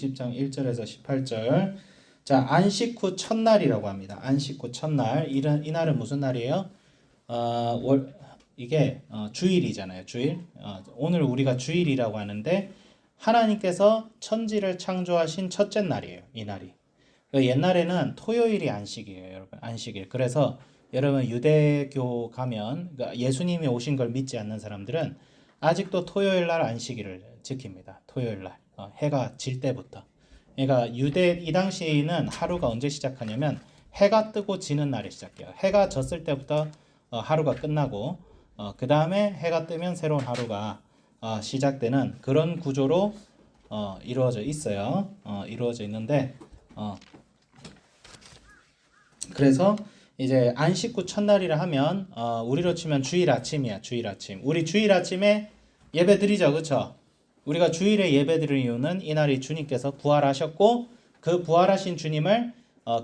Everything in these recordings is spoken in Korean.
20장 1절에서 18절. 자, 안식 후 첫날이라고 합니다. 안식 후 첫날. 이날은 무슨 날이에요? 이게 주일이잖아요. 주일. 오늘 우리가 주일이라고 하는데 하나님께서 천지를 창조하신 첫째 날이에요. 이 날이. 옛날에는 토요일이 안식이에요, 여러분. 안식일. 그래서 여러분 유대교 가면 그러니까 예수님이 오신 걸 믿지 않는 사람들은 아직도 토요일 날 안식일을 지킵니다. 토요일 날 해가 질 때부터. 그러니까 이 당시에는 하루가 언제 시작하냐면 해가 뜨고 지는 날에 시작해요. 해가 졌을 때부터 하루가 끝나고 그 다음에 해가 뜨면 새로운 하루가 시작되는 그런 구조로 이루어져 있어요. 이루어져 있는데 그래서 이제 안식 후 첫날이라 하면 우리로 치면 주일 아침이야. 주일 아침. 우리 주일 아침에 예배 드리죠. 그렇죠? 우리가 주일에 예배 드리는 이유는 이날이 주님께서 부활하셨고 그 부활하신 주님을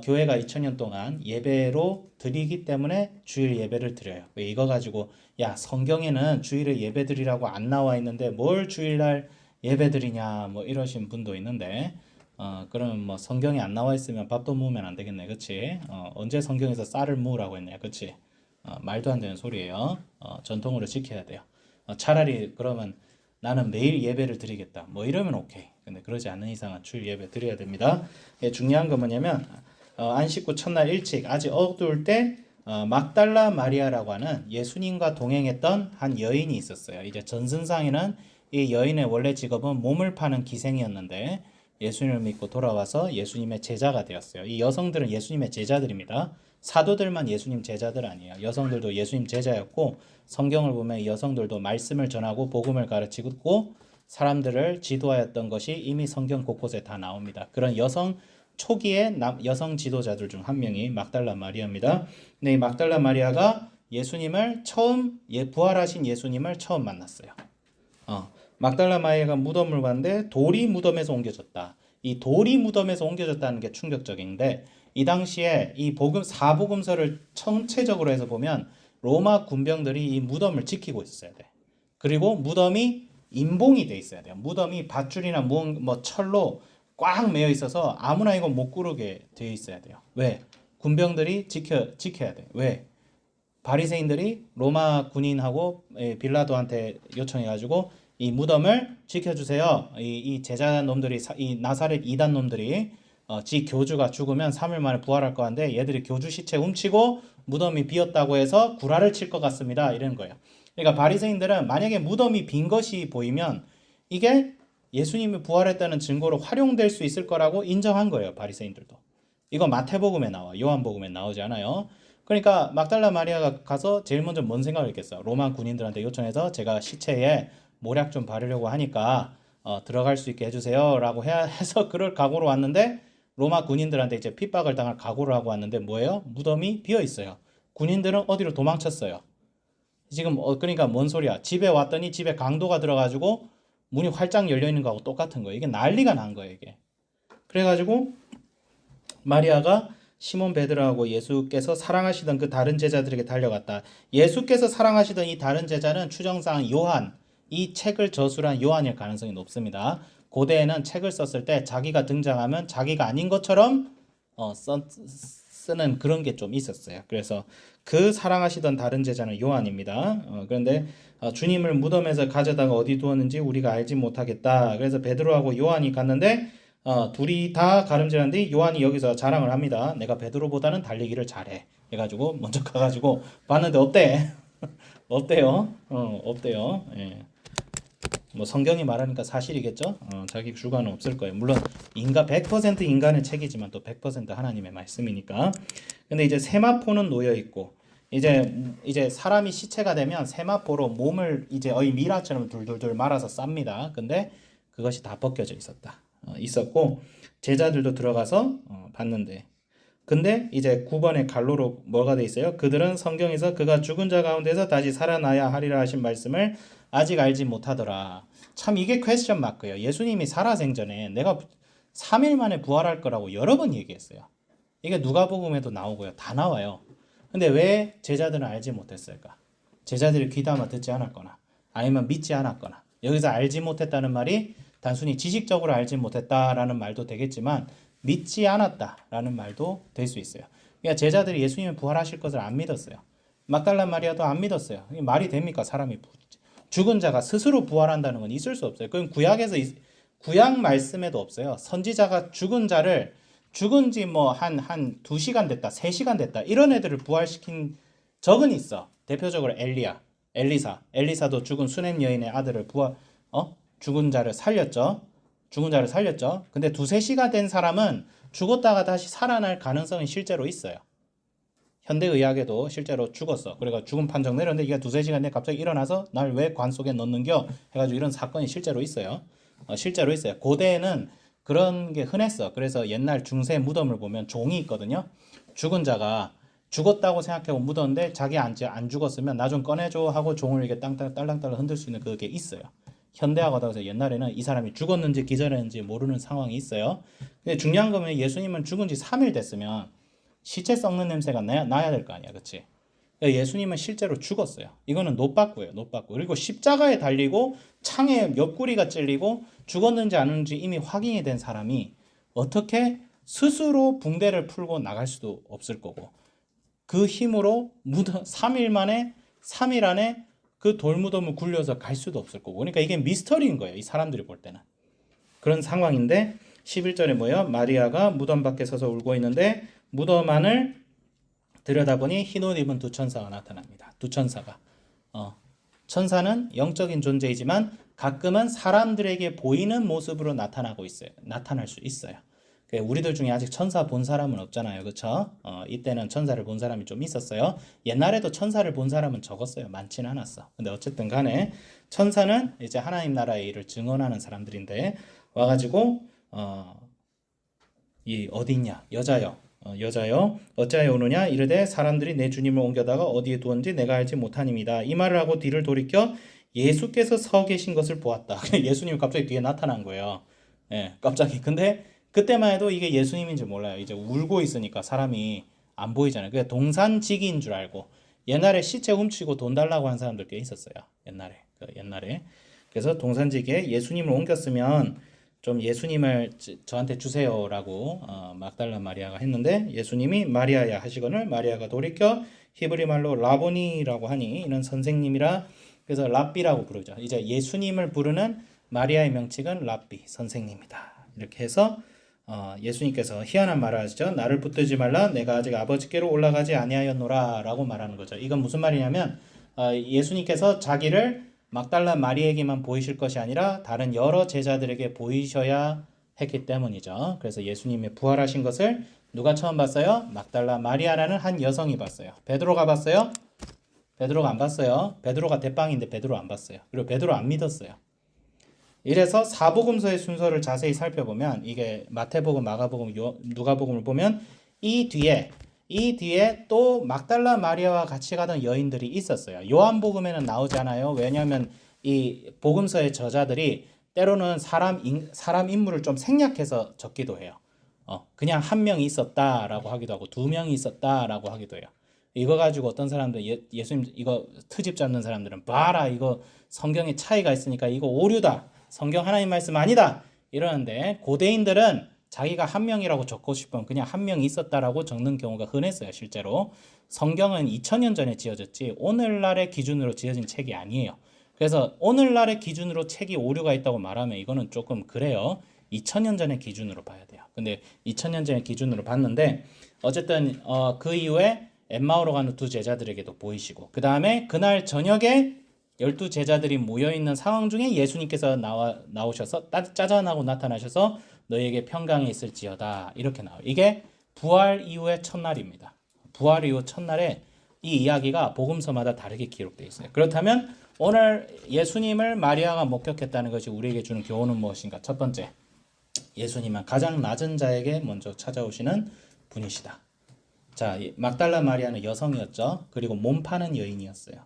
교회가 2000년 동안 예배로 드리기 때문에 주일 예배를 드려요. 왜 이거 가지고 야 성경에는 주일에 예배 드리라고 안 나와 있는데 뭘 주일날 예배 드리냐 뭐 이러신 분도 있는데 그러면 뭐 성경에 안 나와 있으면 밥도 먹으면 안 되겠네. 그치? 언제 성경에서 쌀을 모으라고 했냐. 그치? 말도 안 되는 소리예요. 전통으로 지켜야 돼요. 차라리 그러면 나는 매일 예배를 드리겠다. 뭐 이러면 오케이. 근데 그러지 않는 이상은 주일 예배 드려야 됩니다. 중요한 건 뭐냐면 안식 후 첫날 일찍 아직 어두울 때 막달라 마리아라고 하는 예수님과 동행했던 한 여인이 있었어요. 이제 전승상에는 이 여인의 원래 직업은 몸을 파는 기생이었는데 예수님을 믿고 돌아와서 예수님의 제자가 되었어요. 이 여성들은 예수님의 제자들입니다. 사도들만 예수님 제자들 아니에요. 여성들도 예수님 제자였고 성경을 보면 여성들도 말씀을 전하고 복음을 가르치고 사람들을 지도하였던 것이 이미 성경 곳곳에 다 나옵니다. 그런 여성 초기의 여성 지도자들 중 한 명이 막달라 마리아입니다. 근데 이 막달라 마리아가 예수님을 부활하신 예수님을 처음 만났어요. 막달라 마리아가 무덤을 봤는데 돌이 무덤에서 옮겨졌다. 이 돌이 무덤에서 옮겨졌다는 게 충격적인데 이 당시에 이 사복음서를 전체적으로 해서 보면 로마 군병들이 이 무덤을 지키고 있어야 돼. 그리고 무덤이 임봉이 돼 있어야 돼요. 무덤이 밧줄이나 뭐 철로 꽉 매여 있어서 아무나 이거 못 구르게 되어 있어야 돼요. 왜? 군병들이 지켜야 돼. 왜? 바리새인들이 로마 군인하고 빌라도한테 요청해가지고 이 무덤을 지켜주세요. 이 제자 놈들이 이 나사렛 이단 놈들이 지 교주가 죽으면 3일 만에 부활할 거한데 얘들이 교주 시체 훔치고 무덤이 비었다고 해서 구라를 칠 것 같습니다. 이런 거예요. 그러니까 바리새인들은 만약에 무덤이 빈 것이 보이면 이게 예수님이 부활했다는 증거로 활용될 수 있을 거라고 인정한 거예요. 바리새인들도. 이거 마태복음에 나와. 요한복음에 나오지 않아요. 그러니까 막달라 마리아가 가서 제일 먼저 뭔 생각을 했겠어. 로마 군인들한테 요청해서 제가 시체에 모략 좀 바르려고 하니까 들어갈 수 있게 해주세요 라고 해서 그럴 각오로 왔는데 로마 군인들한테 이제 핍박을 당할 각오를 하고 왔는데 뭐예요? 무덤이 비어 있어요. 군인들은 어디로 도망쳤어요. 지금 그러니까 뭔 소리야? 집에 왔더니 집에 강도가 들어가지고 문이 활짝 열려 있는 거하고 똑같은 거예요. 이게 난리가 난 거예요, 이게. 그래가지고 마리아가 시몬 베드로하고 예수께서 사랑하시던 그 다른 제자들에게 달려갔다. 예수께서 사랑하시던 이 다른 제자는 추정상 요한, 이 책을 저술한 요한일 가능성이 높습니다. 고대에는 책을 썼을 때 자기가 등장하면 자기가 아닌 것처럼 쓰는 그런 게 좀 있었어요. 그래서 그 사랑하시던 다른 제자는 요한입니다. 그런데 주님을 무덤에서 가져다가 어디 두었는지 우리가 알지 못하겠다. 그래서 베드로하고 요한이 갔는데 둘이 다 가름질하는데 요한이 여기서 자랑을 합니다. 내가 베드로보다는 달리기를 잘해. 해가지고 먼저 가가지고 봤는데 없대. 없대요. 없대요. 예. 뭐 성경이 말하니까 사실이겠죠. 자기 주관은 없을 거예요. 물론 100% 인간의 책이지만 또 100% 하나님의 말씀이니까. 근데 이제 세마포는 놓여 있고 이제 사람이 시체가 되면 세마포로 몸을 이제 미라처럼 둘둘둘 말아서 쌉니다. 근데 그것이 다 벗겨져 있었고 제자들도 들어가서 봤는데 근데 이제 9번의 갈로로 뭐가 돼 있어요? 그들은 성경에서 그가 죽은 자 가운데서 다시 살아나야 하리라 하신 말씀을 아직 알지 못하더라. 참 이게 퀘스천 마크예요. 예수님이 살아생전에 내가 3일 만에 부활할 거라고 여러 번 얘기했어요. 이게 누가복음에도 나오고요. 다 나와요. 근데 왜 제자들은 알지 못했을까? 제자들이 귀담아 듣지 않았거나 아니면 믿지 않았거나 여기서 알지 못했다는 말이 단순히 지식적으로 알지 못했다라는 말도 되겠지만 믿지 않았다라는 말도 될 수 있어요. 그러니까 제자들이 예수님이 부활하실 것을 안 믿었어요. 막달라 마리아도 안 믿었어요. 이게 말이 됩니까? 사람이 죽은 자가 스스로 부활한다는 건 있을 수 없어요. 그건 구약 말씀에도 없어요. 선지자가 죽은 자를 죽은 지 뭐 한 2시간 됐다, 3시간 됐다 이런 애들을 부활시킨 적은 있어. 대표적으로 엘리사도 죽은 수냄 여인의 아들을 죽은 자를 살렸죠. 죽은 자를 살렸죠. 근데 2-3시간 된 사람은 죽었다가 다시 살아날 가능성이 실제로 있어요. 현대의학에도 실제로 죽었어. 그래가 죽음 판정 내렸는데 이게 2-3시간 내에 갑자기 일어나서 날 왜 관 속에 넣는겨? 해가지고 이런 사건이 실제로 있어요. 실제로 있어요. 고대에는 그런 게 흔했어. 그래서 옛날 중세 무덤을 보면 종이 있거든요. 죽은 자가 죽었다고 생각하고 묻었는데 자기 안 죽었으면 나 좀 꺼내줘 하고 종을 이렇게 딸랑딸랑 흔들 수 있는 그게 있어요. 현대하고도 해서 옛날에는 이 사람이 죽었는지 기절했는지 모르는 상황이 있어요. 근데 중요한 거는 예수님은 죽은 지 3일 됐으면 시체 썩는 냄새가 나야 될 거 아니야. 그치? 예수님은 실제로 죽었어요. 이거는 노빠꾸예요. 노빠꾸. 그리고 십자가에 달리고 창에 옆구리가 찔리고 죽었는지 아는지 이미 확인이 된 사람이 어떻게 스스로 붕대를 풀고 나갈 수도 없을 거고 그 힘으로 3일 안에 그 돌무덤을 굴려서 갈 수도 없을 거고 그러니까 이게 미스터리인 거예요. 이 사람들이 볼 때는. 그런 상황인데 11절에 뭐예요? 마리아가 무덤 밖에 서서 울고 있는데 무덤 안을 들여다보니 흰 옷 입은 2천사가 나타납니다. 2천사가. 천사는 영적인 존재이지만 가끔은 사람들에게 보이는 모습으로 나타날 수 있어요. 우리들 중에 아직 천사 본 사람은 없잖아요. 그렇죠? 이때는 천사를 본 사람이 좀 있었어요. 옛날에도 천사를 본 사람은 적었어요. 많지는 않았어. 근데 어쨌든 간에 천사는 이제 하나님 나라의 일을 증언하는 사람들인데 와가지고 이 어디냐? 여자여 어찌하여 오느냐 이르되 사람들이 내 주님을 옮겨다가 어디에 두었는지 내가 알지 못하니이다. 이 말을 하고 뒤를 돌이켜 예수께서 서 계신 것을 보았다. 예수님이 갑자기 뒤에 나타난 거예요. 예, 갑자기. 근데 그때만 해도 이게 예수님인지 몰라요. 이제 울고 있으니까 사람이 안 보이잖아요. 그게 동산지기인 줄 알고 옛날에 시체 훔치고 돈 달라고 한 사람들 꽤 있었어요. 옛날에. 그래서 동산지기에 예수님을 옮겼으면 좀 예수님을 저한테 주세요라고 막달라 마리아가 했는데 예수님이 마리아야 하시거늘 마리아가 돌이켜 히브리 말로 라보니라고 하니 이는 선생님이라 그래서 랍비라고 부르죠. 이제 예수님을 부르는 마리아의 명칭은 랍비 선생님이다. 이렇게 해서 예수님께서 희한한 말을 하시죠. 나를 붙들지 말라 내가 아직 아버지께로 올라가지 아니하였노라 라고 말하는 거죠. 이건 무슨 말이냐면 예수님께서 자기를 막달라 마리에게만 보이실 것이 아니라 다른 여러 제자들에게 보이셔야 했기 때문이죠. 그래서 예수님이 부활하신 것을 누가 처음 봤어요? 막달라 마리아라는 한 여성이 봤어요. 베드로가 봤어요? 베드로가 안 봤어요. 베드로가 대빵인데 베드로 안 봤어요. 그리고 베드로 안 믿었어요. 이래서 사복음서의 순서를 자세히 살펴보면 이게 마태복음, 마가복음, 누가복음을 보면 이 뒤에 또 막달라 마리아와 같이 가던 여인들이 있었어요. 요한복음에는 나오지 않아요. 왜냐하면 이 복음서의 저자들이 때로는 사람 인물을 좀 생략해서 적기도 해요. 그냥 한 명이 있었다라고 하기도 하고 2명이 있었다라고 하기도 해요. 이거 가지고 어떤 사람들 예수님 이거 트집 잡는 사람들은 봐라 이거 성경에 차이가 있으니까 이거 오류다. 성경 하나님 말씀 아니다. 이러는데 고대인들은 자기가 한 명이라고 적고 싶으면 그냥 한 명이 있었다라고 적는 경우가 흔했어요. 실제로 성경은 2000년 전에 지어졌지 오늘날의 기준으로 지어진 책이 아니에요. 그래서 오늘날의 기준으로 책이 오류가 있다고 말하면 이거는 조금 그래요. 2000년 전의 기준으로 봐야 돼요. 근데 2000년 전의 기준으로 봤는데 어쨌든 그 이후에 엠마오로 가는 2 제자들에게도 보이시고 그 다음에 그날 저녁에 12 제자들이 모여있는 상황 중에 예수님께서 나오셔서 짜잔하고 나타나셔서 너희에게 평강이 있을지어다 이렇게 나와요. 이게 부활 이후의 첫날입니다. 부활 이후 첫날에 이 이야기가 복음서마다 다르게 기록되어 있어요. 그렇다면 오늘 예수님을 마리아가 목격했다는 것이 우리에게 주는 교훈은 무엇인가? 첫 번째, 예수님은 가장 낮은 자에게 먼저 찾아오시는 분이시다. 자, 막달라 마리아는 여성이었죠. 그리고 몸 파는 여인이었어요.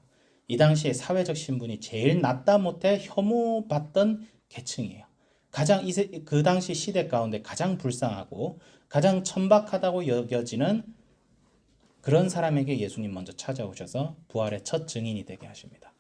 이 당시에 사회적 신분이 제일 낮다 못해 혐오받던 계층이에요. 가장 그 당시 시대 가운데 가장 불쌍하고 가장 천박하다고 여겨지는 그런 사람에게 예수님 먼저 찾아오셔서 부활의 첫 증인이 되게 하십니다.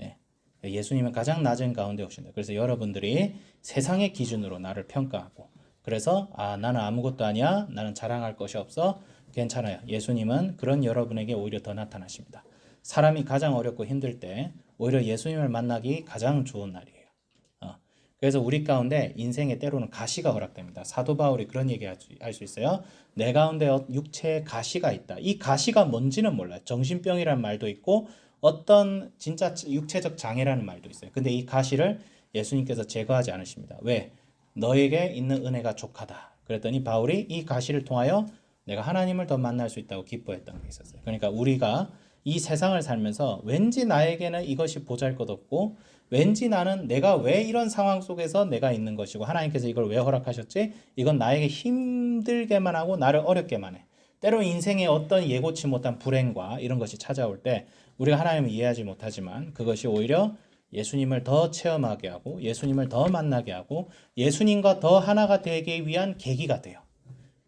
예. 예수님은 가장 낮은 가운데 오신다. 그래서 여러분들이 세상의 기준으로 나를 평가하고 그래서 나는 아무것도 아니야. 나는 자랑할 것이 없어. 괜찮아요. 예수님은 그런 여러분에게 오히려 더 나타나십니다. 사람이 가장 어렵고 힘들 때 오히려 예수님을 만나기 가장 좋은 날이에요. 그래서 우리 가운데 인생에 때로는 가시가 허락됩니다. 사도 바울이 그런 얘기 할 수 있어요. 내 가운데 육체에 가시가 있다. 이 가시가 뭔지는 몰라요. 정신병이라는 말도 있고 어떤 진짜 육체적 장애라는 말도 있어요. 근데 이 가시를 예수님께서 제거하지 않으십니다. 왜? 너에게 있는 은혜가 족하다. 그랬더니 바울이 이 가시를 통하여 내가 하나님을 더 만날 수 있다고 기뻐했던 게 있었어요. 그러니까 우리가 이 세상을 살면서 왠지 나에게는 이것이 보잘것없고 왠지 나는 내가 왜 이런 상황 속에서 내가 있는 것이고 하나님께서 이걸 왜 허락하셨지? 이건 나에게 힘들게만 하고 나를 어렵게만 해. 때로 인생에 어떤 예고치 못한 불행과 이런 것이 찾아올 때 우리가 하나님을 이해하지 못하지만 그것이 오히려 예수님을 더 체험하게 하고 예수님을 더 만나게 하고 예수님과 더 하나가 되기 위한 계기가 돼요.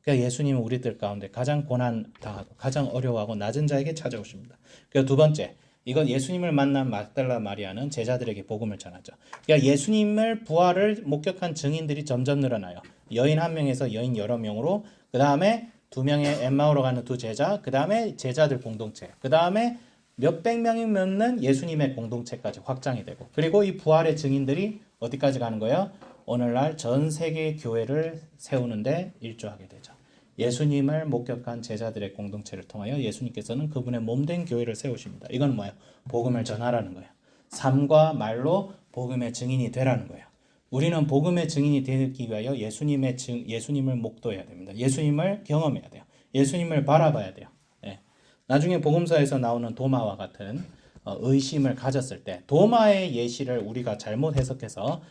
그러니까 예수님은 우리들 가운데 가장 고난당하고 가장 어려워하고 낮은 자에게 찾아오십니다. 그리고 두 번째, 이건 예수님을 만난 막달라 마리아는 제자들에게 복음을 전하죠. 그러니까 예수님을 부활을 목격한 증인들이 점점 늘어나요. 여인 한 명에서 여인 여러 명으로 그 다음에 두 명의 엠마오로 가는 두 제자, 그 다음에 제자들 공동체, 그 다음에 몇백 명이 맺는 예수님의 공동체까지 확장이 되고 그리고 이 부활의 증인들이 어디까지 가는 거예요? 오늘날 전 세계 교회를 세우는데 일조하게 되죠. 예수님을 목격한 제자들의 공동체를 통하여 예수님께서는 그분의 몸된 교회를 세우십니다. 이건 뭐예요? 복음을 전하라는 거예요. 삶과 말로 복음의 증인이 되라는 거예요. 우리는 복음의 증인이 되기 위하여 예수님을 목도해야 됩니다. 예수님을 경험해야 돼요. 예수님을 바라봐야 돼요. 네. 나중에 복음서에서 나오는 도마와 같은 의심을 가졌을 때 도마의 예시를 우리가 잘못 해석해서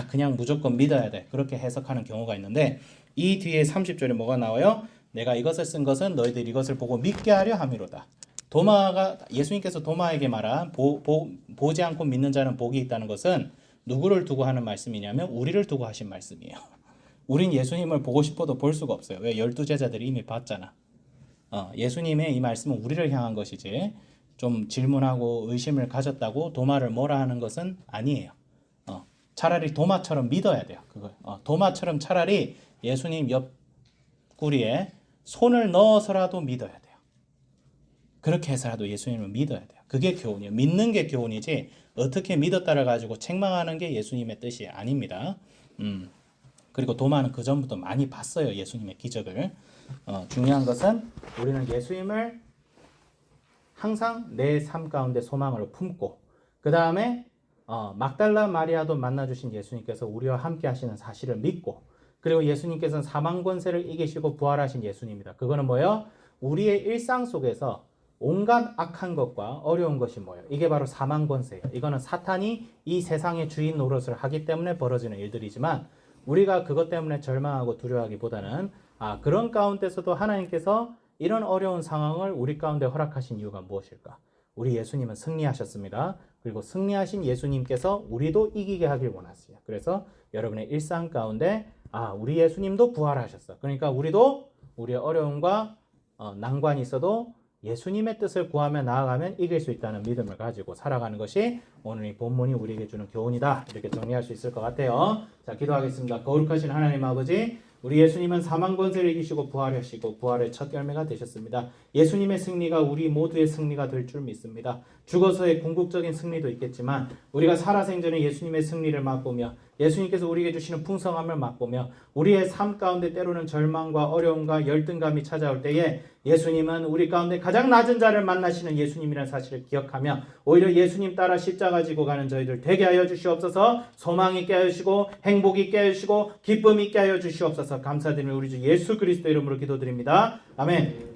그냥 무조건 믿어야 돼. 그렇게 해석하는 경우가 있는데 이 뒤에 30절에 뭐가 나와요? 내가 이것을 쓴 것은 너희들 이것을 보고 믿게 하려 함이로다. 예수님께서 도마에게 말한 보지 않고 믿는 자는 복이 있다는 것은 누구를 두고 하는 말씀이냐면 우리를 두고 하신 말씀이에요. 우린 예수님을 보고 싶어도 볼 수가 없어요. 왜? 12제자들이 이미 봤잖아. 예수님의 이 말씀은 우리를 향한 것이지 좀 질문하고 의심을 가졌다고 도마를 뭐라 하는 것은 아니에요. 차라리 도마처럼 믿어야 돼요. 그걸. 도마처럼 차라리 예수님 옆구리에 손을 넣어서라도 믿어야 돼요. 그렇게 해서라도 예수님을 믿어야 돼요. 그게 교훈이에요. 믿는 게 교훈이지 어떻게 믿었다를 가지고 책망하는 게 예수님의 뜻이 아닙니다. 그리고 도마는 그 전부터 많이 봤어요. 예수님의 기적을. 중요한 것은 우리는 예수님을 항상 내 삶 가운데 소망으로 품고 그 다음에 막달라 마리아도 만나주신 예수님께서 우리와 함께 하시는 사실을 믿고 그리고 예수님께서는 사망 권세를 이기시고 부활하신 예수님이다. 그거는 뭐예요? 우리의 일상 속에서 온갖 악한 것과 어려운 것이 뭐예요? 이게 바로 사망 권세예요. 이거는 사탄이 이 세상의 주인 노릇을 하기 때문에 벌어지는 일들이지만 우리가 그것 때문에 절망하고 두려워하기보다는 그런 가운데서도 하나님께서 이런 어려운 상황을 우리 가운데 허락하신 이유가 무엇일까? 우리 예수님은 승리하셨습니다. 그리고 승리하신 예수님께서 우리도 이기게 하길 원하세요. 그래서 여러분의 일상 가운데 우리 예수님도 부활하셨어. 그러니까 우리도 우리의 어려움과 난관이 있어도 예수님의 뜻을 구하며 나아가면 이길 수 있다는 믿음을 가지고 살아가는 것이 오늘 이 본문이 우리에게 주는 교훈이다. 이렇게 정리할 수 있을 것 같아요. 자, 기도하겠습니다. 거룩하신 하나님 아버지, 우리 예수님은 사망 권세를 이기시고 부활하시고 부활의 첫 열매가 되셨습니다. 예수님의 승리가 우리 모두의 승리가 될 줄 믿습니다. 죽어서의 궁극적인 승리도 있겠지만 우리가 살아생전에 예수님의 승리를 맛보며 예수님께서 우리에게 주시는 풍성함을 맛보며 우리의 삶 가운데 때로는 절망과 어려움과 열등감이 찾아올 때에 예수님은 우리 가운데 가장 낮은 자를 만나시는 예수님이라는 사실을 기억하며 오히려 예수님 따라 십자가 지고 가는 저희들 되게 하여 주시옵소서. 소망 있게 하시고 행복 있게 하시고 기쁨 있게 하여 주시옵소서. 감사드리며 우리 주 예수 그리스도 이름으로 기도드립니다. 아멘.